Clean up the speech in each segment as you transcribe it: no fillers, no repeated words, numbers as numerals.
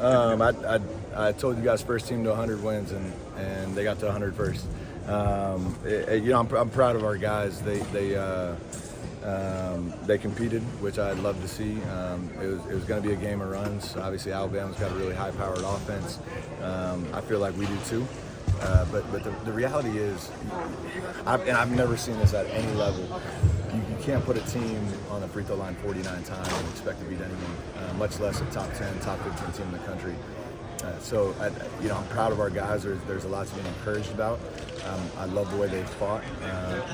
I told you guys first team to 100 wins, and they got to 100 first. I'm proud of our guys. They competed, which I'd love to see. It was going to be a game of runs. Obviously, Alabama's got a really high-powered offense. I feel like we do too. But the reality is, I've never seen this at any level. You can't put a team on the free throw line 49 times and expect to beat anyone, much less a top 10, top 15 team in the country. I'm proud of our guys. There's a lot to be encouraged about. I love the way they fought.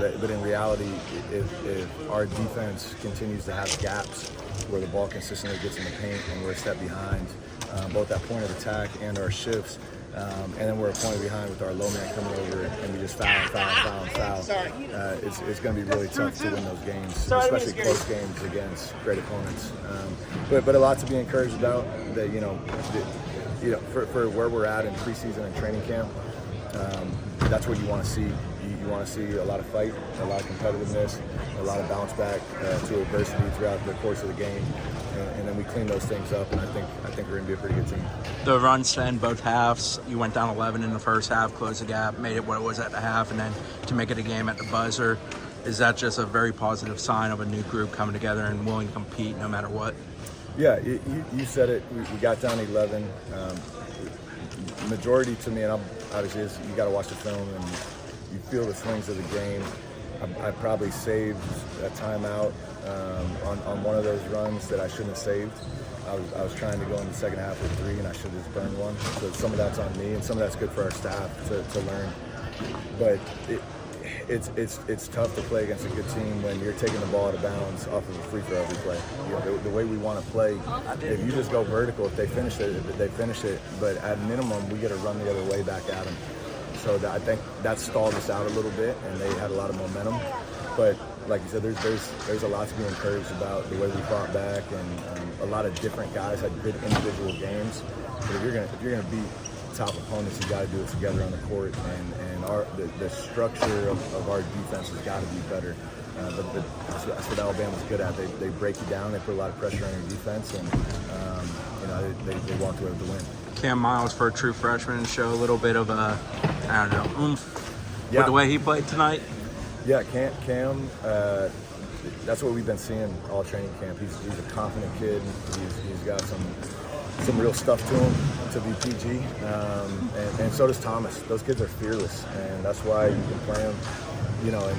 But in reality, if our defense continues to have gaps where the ball consistently gets in the paint and we're a step behind, both at point of attack and our shifts, and then we're a point behind with our low man coming over and we just foul. It's going to be really tough to win those games, especially close games against great opponents. But a lot to be encouraged about. That for where we're at in preseason and training camp, that's what you want to see. You want to see a lot of fight, a lot of competitiveness, a lot of bounce back to adversity throughout the course of the game, and then we clean those things up. And I think we're going to be a pretty good team. The runs to end both halves. You went down 11 in the first half, closed the gap, made it what it was at the half, and then to make it a game at the buzzer. Is that just a very positive sign of a new group coming together and willing to compete no matter what? Yeah, you said it. We got down 11. Majority to me, and obviously you got to watch the film and you feel the swings of the game. I probably saved a timeout on one of those runs that I shouldn't have saved. I was trying to go in the second half with 3, and I should have just burned one. So some of that's on me, and some of that's good for our staff to learn. But it's tough to play against a good team when you're taking the ball out of bounds off of a free throw every play. The way we want to play, if you just go vertical, if they finish it, they finish it. But at minimum, we got to run the other way back at them. So I think that stalled us out a little bit, and they had a lot of momentum. But like you said, there's a lot to be encouraged about the way we fought back, and a lot of different guys had good individual games. But if you're gonna beat top opponents, you got to do it together on the court, and the structure of our defense has got to be better. But that's what Alabama's good at. They break you down. They put a lot of pressure on your defense, and they walked away with the win. Cam Miles, for a true freshman, show a little bit of oomph with the way he played tonight. Yeah, Cam. That's what we've been seeing all training camp. He's a confident kid. He's got some real stuff to him, to be PG, and so does Thomas. Those kids are fearless, and that's why you can play them,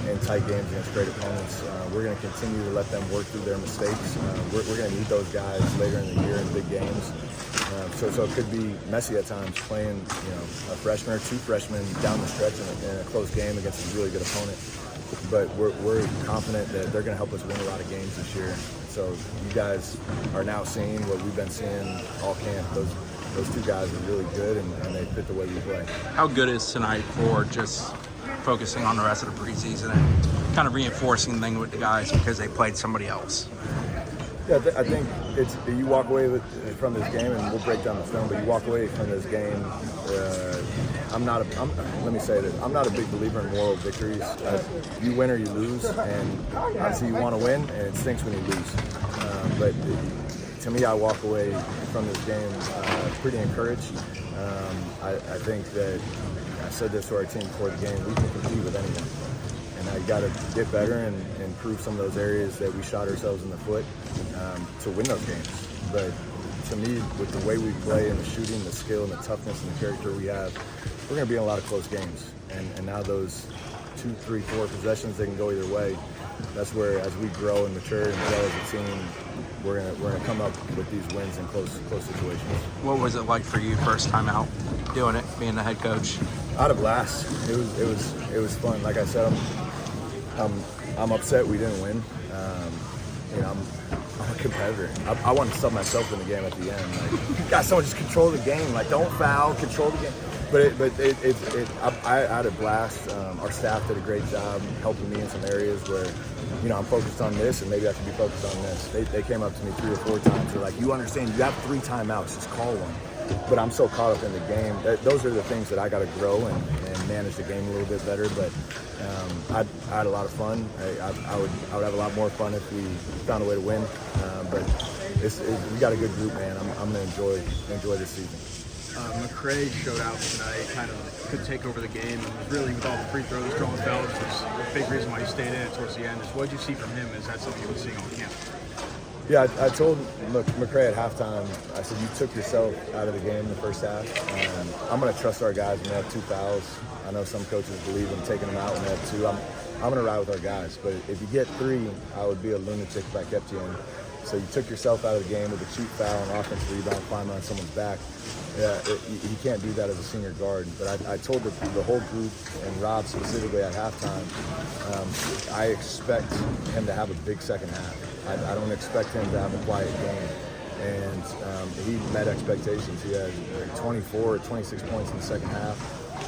in tight games against great opponents. We're going to continue to let them work through their mistakes. We're going to need those guys later in the year in big games. So it could be messy at times playing, a freshman or 2 freshmen down the stretch in a close game against a really good opponent. But we're confident that they're going to help us win a lot of games this year. So you guys are now seeing what we've been seeing all camp. Those 2 guys are really good, and they fit the way we play. How good is tonight for just focusing on the rest of the preseason and kind of reinforcing the thing with the guys because they played somebody else? Yeah, I think it's you walk away from this game, and we'll break down the film. But you walk away from this game. Let me say that I'm not a big believer in moral victories. You win or you lose, and obviously you want to win, and it stinks when you lose. But to me, I walk away from this game pretty encouraged. I think that I said this to our team before the game: we can compete with anyone. And now you got to get better and improve some of those areas that we shot ourselves in the foot to win those games. But to me, with the way we play and the shooting, the skill, and the toughness and the character we have, we're going to be in a lot of close games. And now those 2, 3, 4 possessions, they can go either way. That's where, as we grow and mature and grow as a team, we're gonna come up with these wins in close situations. What was it like for you first time out doing it, being the head coach? I had a blast. It was fun. Like I said, I'm upset we didn't win. I'm a competitor. I want to sub myself in the game at the end. Like, guys, someone just control the game. Like, don't foul, control the game. I had a blast. Our staff did a great job helping me in some areas where, I'm focused on this and maybe I should be focused on this. They came up to me 3 or 4 times. They're like, you understand, you have 3 timeouts, just call one. But I'm so caught up in the game. Those are the things that I got to grow and manage the game a little bit better. But I had a lot of fun. I would have a lot more fun if we found a way to win. But we got a good group, man. I'm gonna enjoy this season. McCray showed out tonight, kind of could take over the game, and was really, with all the free throws, drawing fouls, was a big reason why he stayed in it towards the end. What did you see from him? Is that something you've been seeing all camp? Yeah, I told McCray at halftime, I said, you took yourself out of the game in the first half. I'm going to trust our guys when they have 2 fouls. I know some coaches believe in taking them out when they have 2. I'm going to ride with our guys. But if you get 3, I would be a lunatic if I kept you in. So you took yourself out of the game with a cheap foul and offensive rebound, climbing on someone's back. Yeah, you can't do that as a senior guard. But I told the whole group, and Rob specifically at halftime, I expect him to have a big second half. I don't expect him to have a quiet game. And he met expectations. He had 24 or 26 points in the second half.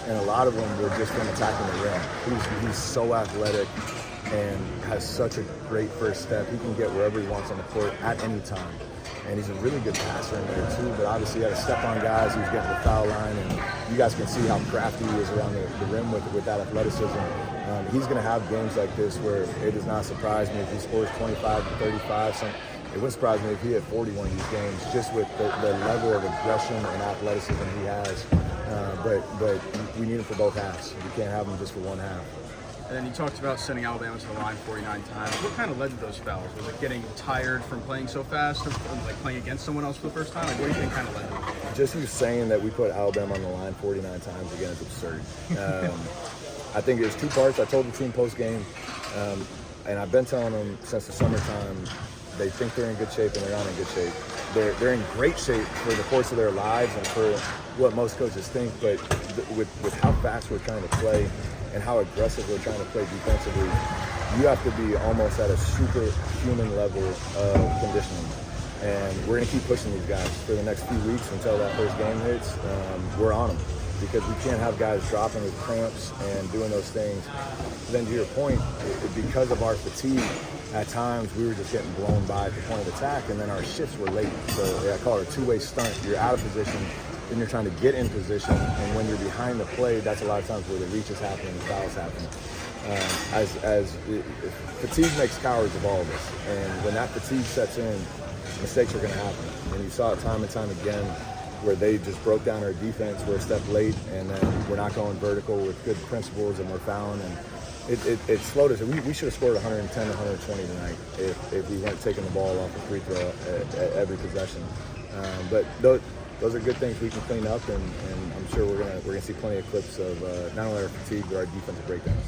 And a lot of them were just from attacking the rim. He's so athletic and has such a great first step. He can get wherever he wants on the court at any time. And he's a really good passer in there too, but obviously he had to step on guys. He was getting to the foul line, and you guys can see how crafty he is around the rim with that athleticism. He's going to have games like this where it does not surprise me if he scores 25 to 35. It wouldn't surprise me if he had 41 of these games, just with the level of aggression and athleticism he has. But we need him for both halves. We can't have him just for one half. And then you talked about sending Alabama to the line 49 times. What kind of led to those fouls? Was it getting tired from playing so fast, or like playing against someone else for the first time? Like, what do you think kind of led to it? Just you saying that we put Alabama on the line 49 times again is absurd. I think there's 2 parts. I told the team post-game, and I've been telling them since the summertime, they think they're in good shape and they're not in good shape. They're in great shape for the course of their lives and for what most coaches think, but with how fast we're trying to play and how aggressive we're trying to play defensively, you have to be almost at a superhuman level of conditioning. And we're going to keep pushing these guys for the next few weeks until that first game hits. We're on them because we can't have guys dropping with cramps and doing those things. Then to your point, because of our fatigue, at times we were just getting blown by at the point of attack, and then our shifts were late. So I call it a 2-way stunt. You're out of position, then you're trying to get in position, and when you're behind the play, that's a lot of times where the reach is happening, the foul's happening. Fatigue makes cowards of all of us, and when that fatigue sets in, mistakes are going to happen. And you saw it time and time again where they just broke down our defense, we're a step late, and then we're not going vertical with good principles, and we're fouling. And it slowed us. We should have scored 110 to 120 tonight if we weren't taking the ball off a free throw at every possession. But those are good things we can clean up, and I'm sure we're gonna see plenty of clips of not only our fatigue but our defensive breakdowns.